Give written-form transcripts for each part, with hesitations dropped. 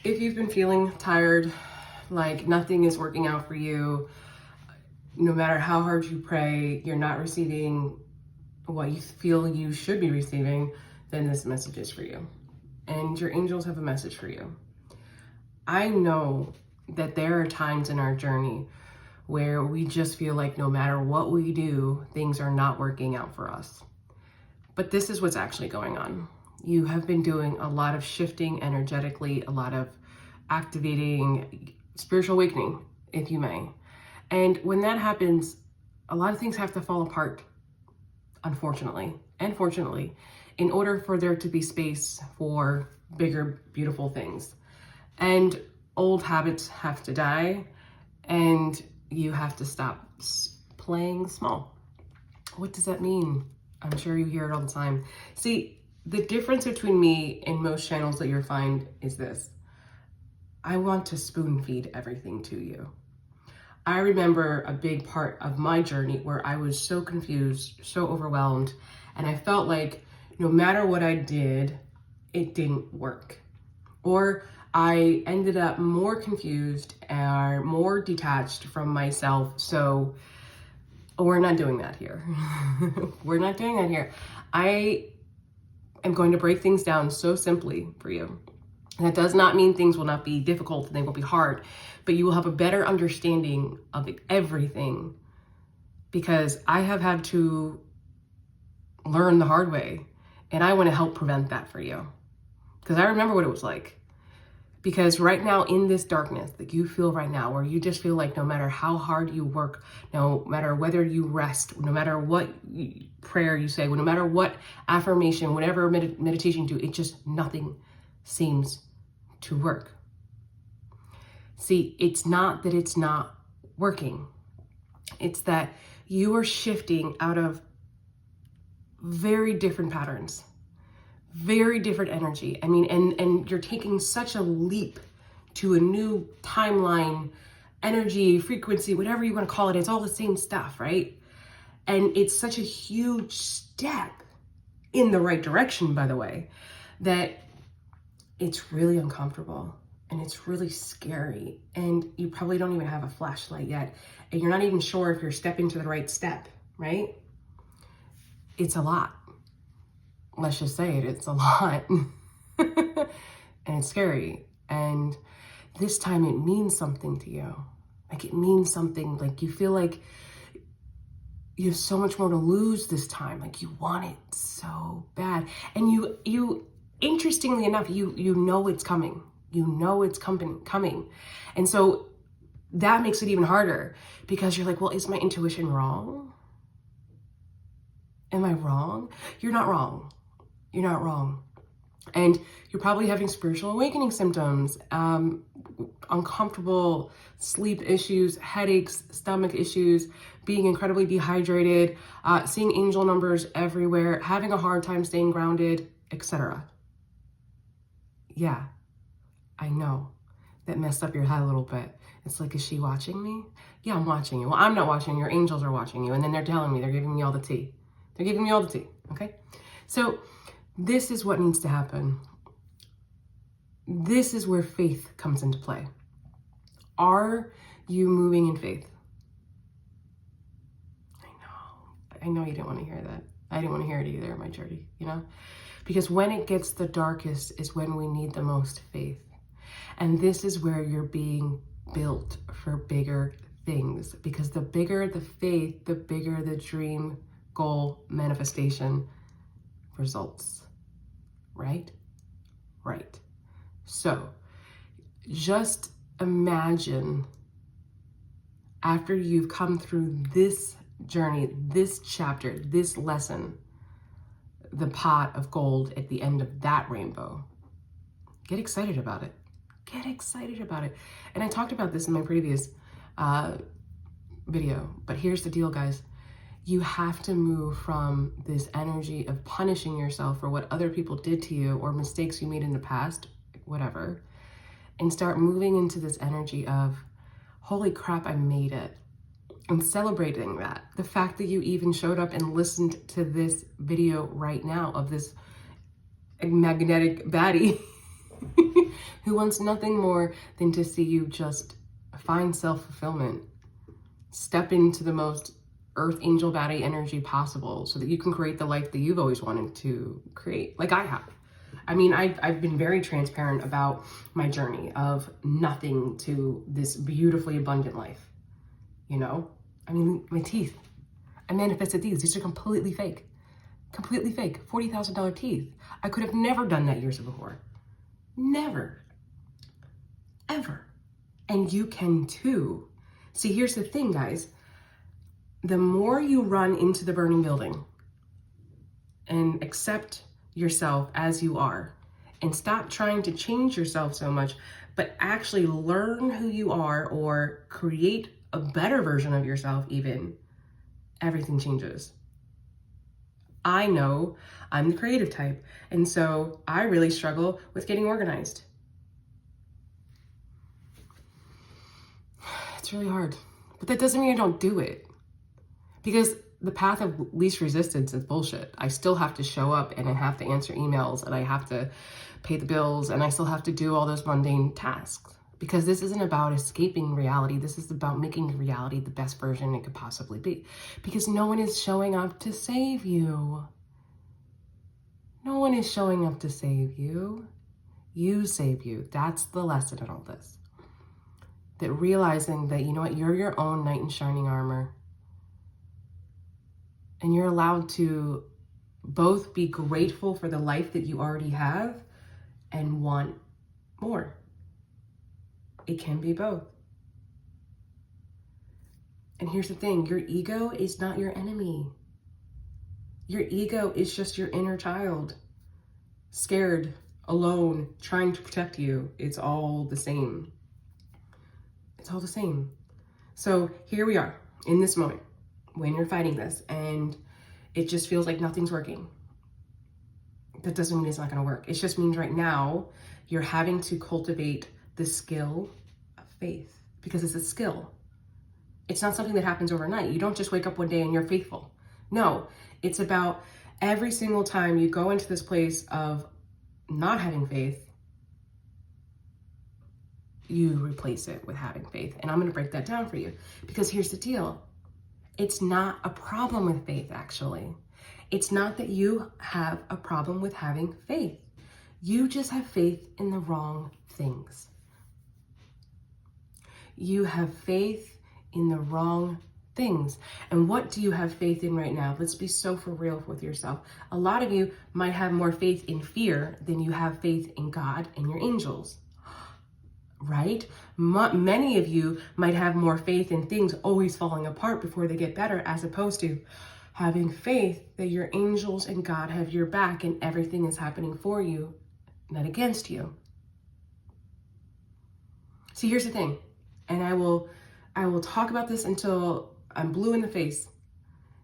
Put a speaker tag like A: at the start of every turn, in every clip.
A: If you've been feeling tired, like nothing is working out for you, no matter how hard you pray, you're not receiving what you feel you should be receiving, then this message is for you. And your angels have a message for you. I know that there are times in our journey where we just feel like no matter what we do, things are not working out for us. But this is what's actually going on. You have been doing a lot of shifting energetically, a lot of activating, spiritual awakening, if you may. And when that happens, a lot of things have to fall apart, unfortunately and fortunately, in order for there to be space for bigger, beautiful things. And old habits have to die, and you have to stop playing small. What does that mean? I'm sure you hear it all the time. See, the difference between me and most channels that you'll find is this. I want to spoon feed everything to you. I remember a big part of my journey where I was so confused, so overwhelmed, and I felt like no matter what I did, it didn't work. Or I ended up more confused or more detached from myself. So we're not doing that here. We're not doing that here. I am going to break things down so simply for you. And that does not mean things will not be difficult and they will be hard, but you will have a better understanding of everything, because I have had to learn the hard way, and I want to help prevent that for you, because I remember what it was like. Because right now in this darkness that you feel right now, where you just feel like no matter how hard you work, no matter whether you rest, no matter what prayer you say, no matter what affirmation, whatever meditation you do, it just nothing seems to work. See, it's not that it's not working. It's that you are shifting out of very different patterns, very different energy. I mean, and you're taking such a leap to a new timeline, energy, frequency, whatever you want to call it. It's all the same stuff, right? And it's such a huge step in the right direction, by the way, that it's really uncomfortable and it's really scary. And you probably don't even have a flashlight yet. And you're not even sure if you're stepping to the right step, right? It's a lot. Let's just say it, it's a lot. And it's scary. And this time it means something to you. Like it means something, like you feel like you have so much more to lose this time. Like you want it so bad. And you interestingly enough, you know it's coming. You know it's coming. And so that makes it even harder, because you're like, well, is my intuition wrong? Am I wrong? You're not wrong. You're not wrong. And you're probably having spiritual awakening symptoms, uncomfortable sleep issues, headaches, stomach issues, being incredibly dehydrated, seeing angel numbers everywhere, having a hard time staying grounded, etc. Yeah, I know that messed up your head a little bit. It's like, is she watching me? Yeah, I'm watching you. Well, I'm not watching you. Your angels are watching you. And then they're telling me, they're giving me all the tea. They're giving me all the tea, okay? So this is what needs to happen. This is where faith comes into play. Are you moving in faith? I know you didn't want to hear that. I didn't want to hear it either, my Jordy, you know? Because when it gets the darkest is when we need the most faith. And this is where you're being built for bigger things. Because the bigger the faith, the bigger the dream, goal, manifestation, results. Right? Right. So just imagine, after you've come through this journey, this chapter, this lesson, the pot of gold at the end of that rainbow. Get excited about it. Get excited about it. And I talked about this in my previous video, but here's the deal, guys. You have to move from this energy of punishing yourself for what other people did to you or mistakes you made in the past, whatever, and start moving into this energy of, holy crap, I made it. And celebrating that. The fact that you even showed up and listened to this video right now of this magnetic baddie who wants nothing more than to see you just find self-fulfillment, step into the most earth angel body energy possible so that you can create the life that you've always wanted to create, like I have. I mean, I've been very transparent about my journey of nothing to this beautifully abundant life, you know? I mean, my teeth. I manifested these. These are completely fake. Completely fake. $40,000 teeth. I could have never done that years before. Never. Ever. And you can too. See, here's the thing, guys. The more you run into the burning building and accept yourself as you are and stop trying to change yourself so much, but actually learn who you are or create a better version of yourself even, everything changes. I know I'm the creative type, and so I really struggle with getting organized. It's really hard, but that doesn't mean I don't do it, because the path of least resistance is bullshit. I still have to show up, and I have to answer emails, and I have to pay the bills, and I still have to do all those mundane tasks, because this isn't about escaping reality. This is about making reality the best version it could possibly be, because no one is showing up to save you. No one is showing up to save you. You save you. That's the lesson in all this. That realizing that, you know what, you're your own knight in shining armor. And you're allowed to both be grateful for the life that you already have and want more. It can be both. And here's the thing, your ego is not your enemy. Your ego is just your inner child, scared, alone, trying to protect you. It's all the same. It's all the same. So here we are in this moment when you're fighting this and it just feels like nothing's working. That doesn't mean it's not going to work. It just means right now you're having to cultivate the skill of faith, because it's a skill. It's not something that happens overnight. You don't just wake up one day and you're faithful. No, it's about every single time you go into this place of not having faith, you replace it with having faith. And I'm going to break that down for you, because here's the deal. It's not a problem with faith, actually. It's not that you have a problem with having faith. You just have faith in the wrong things. You have faith in the wrong things. And what do you have faith in right now? Let's be so for real with yourself. A lot of you might have more faith in fear than you have faith in God and your angels. Right? Many of you might have more faith in things always falling apart before they get better, as opposed to having faith that your angels and God have your back and everything is happening for you, not against you. See, here's the thing, and I will talk about this until I'm blue in the face.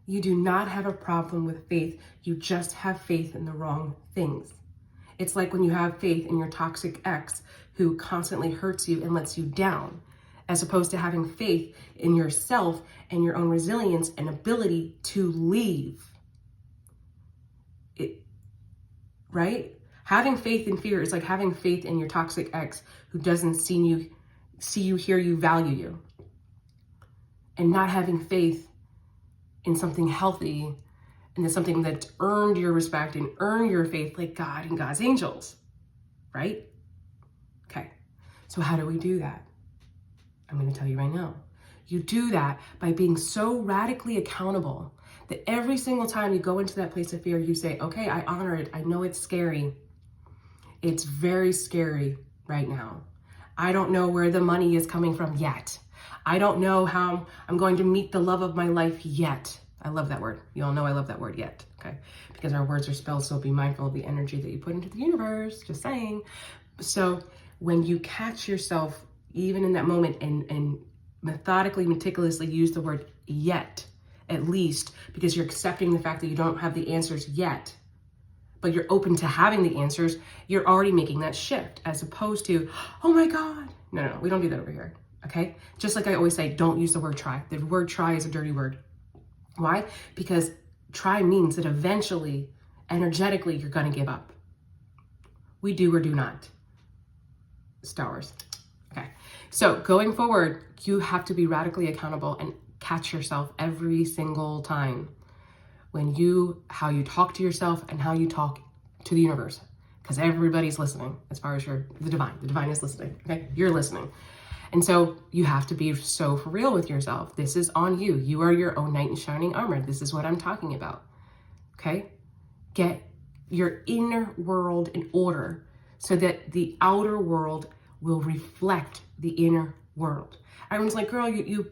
A: You do not have a problem with faith. You just have faith in the wrong things. It's like when you have faith in your toxic ex who constantly hurts you and lets you down, as opposed to having faith in yourself and your own resilience and ability to leave. Right? Having faith in fear is like having faith in your toxic ex who doesn't see you, hear you, value you. And not having faith in something healthy and in something that's earned your respect and earned your faith, like God and God's angels, right? Okay, so how do we do that? I'm going to tell you right now. You do that by being so radically accountable that every single time you go into that place of fear, you say, okay, I honor it. I know it's scary. It's very scary right now. I don't know where the money is coming from yet. I don't know how I'm going to meet the love of my life yet. I love that word. You all know I love that word, yet, okay? Because our words are spells, so be mindful of the energy that you put into the universe, just saying. So when you catch yourself, even in that moment, and methodically, meticulously use the word yet, at least, because you're accepting the fact that you don't have the answers yet, but you're open to having the answers, you're already making that shift, as opposed to, oh my God. No, we don't do that over here, okay? Just like I always say, don't use the word try. The word try is a dirty word. Why? Because try means that eventually, energetically, you're gonna give up. We do or do not. Stars. Okay. So going forward, you have to be radically accountable and catch yourself every single time when how you talk to yourself and how you talk to the universe, because everybody's listening. As far as the divine is listening. Okay. You're listening. And so you have to be so for real with yourself. This is on you. You are your own knight in shining armor. This is what I'm talking about. Okay. Get your inner world in order so that the outer world will reflect the inner world. Everyone's like, girl, you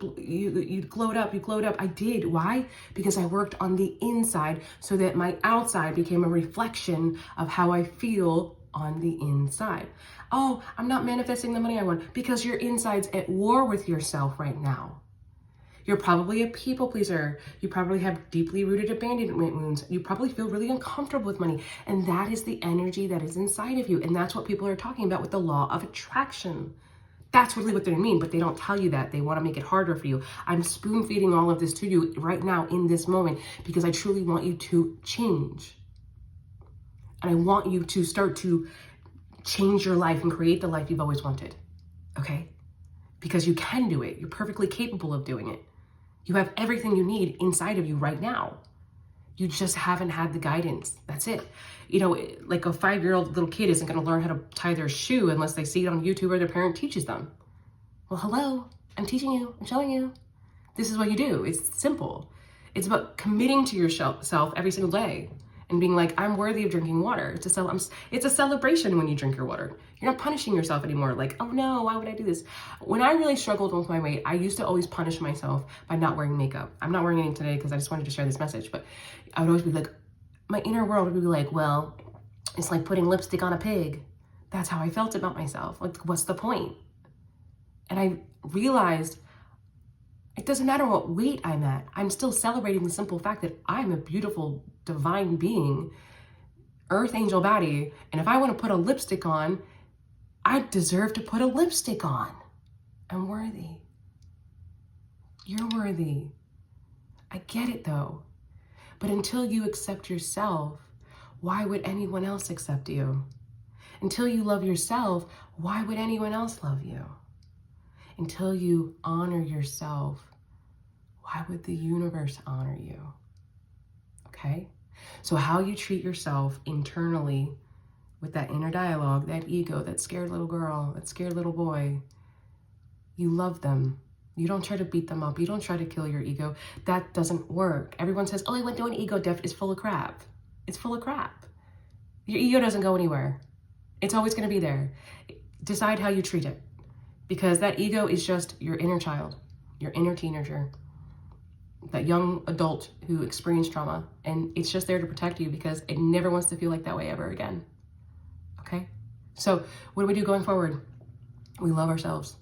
A: glowed up, you glowed up. I did. Why? Because I worked on the inside so that my outside became a reflection of how I feel on the inside. Oh, I'm not manifesting the money I want because your inside's at war with yourself right now. You're probably a people pleaser. You probably have deeply rooted abandonment wounds. You probably feel really uncomfortable with money. And that is the energy that is inside of you. And that's what people are talking about with the law of attraction. That's really what they mean, but they don't tell you that. They want to make it harder for you. I'm spoon feeding all of this to you right now in this moment because I truly want you to change. And I want you to start to change your life and create the life you've always wanted. Okay? Because you can do it. You're perfectly capable of doing it. You have everything you need inside of you right now. You just haven't had the guidance. That's it. You know, like a 5-year-old little kid isn't going to learn how to tie their shoe unless they see it on YouTube or their parent teaches them. Well, hello, I'm teaching you. I'm showing you. This is what you do. It's simple. It's about committing to yourself every single day and being like, I'm worthy of drinking water. It's a celebration when you drink your water. You're not punishing yourself anymore. Like, oh no, why would I do this? When I really struggled with my weight, I used to always punish myself by not wearing makeup. I'm not wearing any today because I just wanted to share this message, but I would always be like, my inner world would be like, well, it's like putting lipstick on a pig. That's how I felt about myself. Like, what's the point? And I realized it doesn't matter what weight I'm at. I'm still celebrating the simple fact that I'm a beautiful, divine being, earth angel body. And if I want to put a lipstick on, I deserve to put a lipstick on. I'm worthy. You're worthy. I get it though. But until you accept yourself, why would anyone else accept you? Until you love yourself, why would anyone else love you? Until you honor yourself, why would the universe honor you? Okay? So how you treat yourself internally with that inner dialogue, that ego, that scared little girl, that scared little boy, you love them. You don't try to beat them up. You don't try to kill your ego. That doesn't work. Everyone says, oh, I went to an ego death. It's full of crap. It's full of crap. Your ego doesn't go anywhere. It's always going to be there. Decide how you treat it. Because that ego is just your inner child, your inner teenager, that young adult who experienced trauma. And it's just there to protect you because it never wants to feel like that way ever again. Okay? So what do we do going forward? We love ourselves.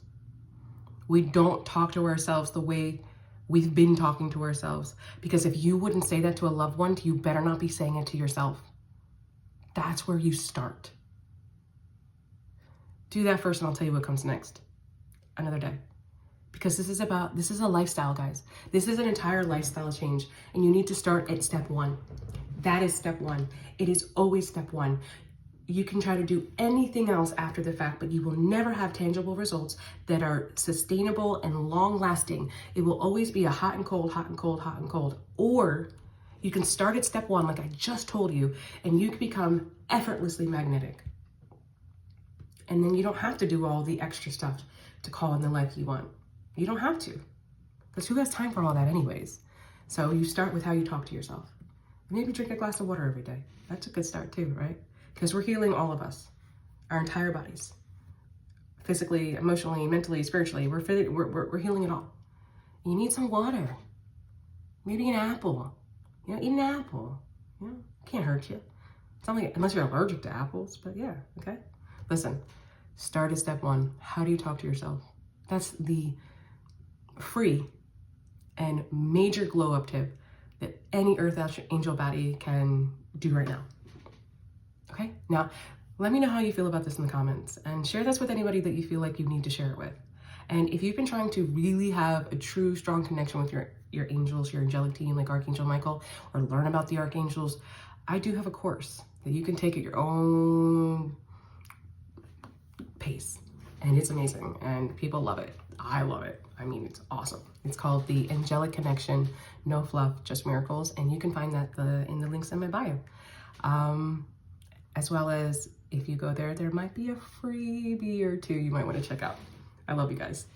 A: We don't talk to ourselves the way we've been talking to ourselves. Because if you wouldn't say that to a loved one, you better not be saying it to yourself. That's where you start. Do that first and I'll tell you what comes next. Another day. Because this is a lifestyle, guys. This is an entire lifestyle change. And you need to start at step 1. That is step 1. It is always step 1. You can try to do anything else after the fact, but you will never have tangible results that are sustainable and long lasting. It will always be a hot and cold, hot and cold, hot and cold. Or you can start at step 1, like I just told you, and you can become effortlessly magnetic. And then you don't have to do all the extra stuff to call in the life you want. You don't have to, because who has time for all that anyways? So you start with how you talk to yourself. Maybe drink a glass of water every day. That's a good start too, right? Because we're healing all of us, our entire bodies, physically, emotionally, mentally, spiritually. We're healing it all. You need some water, maybe an apple. You know, eat an apple. You know, can't hurt you. It's not like, unless you're allergic to apples, but yeah, okay. Listen, start at step 1. How do you talk to yourself? That's the free and major glow up tip that any earth angel body can do right now. Okay, now let me know how you feel about this in the comments and share this with anybody that you feel like you need to share it with. And if you've been trying to really have a true strong connection with your angels, your angelic team like Archangel Michael, or learn about the archangels, I do have a course that you can take at your own pace. and it's amazing and people love it. I love it. I mean, it's awesome. It's called the Angelic Connection, no fluff, just miracles. And you can find that in the links in my bio. As well as if you go there, there might be a freebie or two you might want to check out. I love you guys.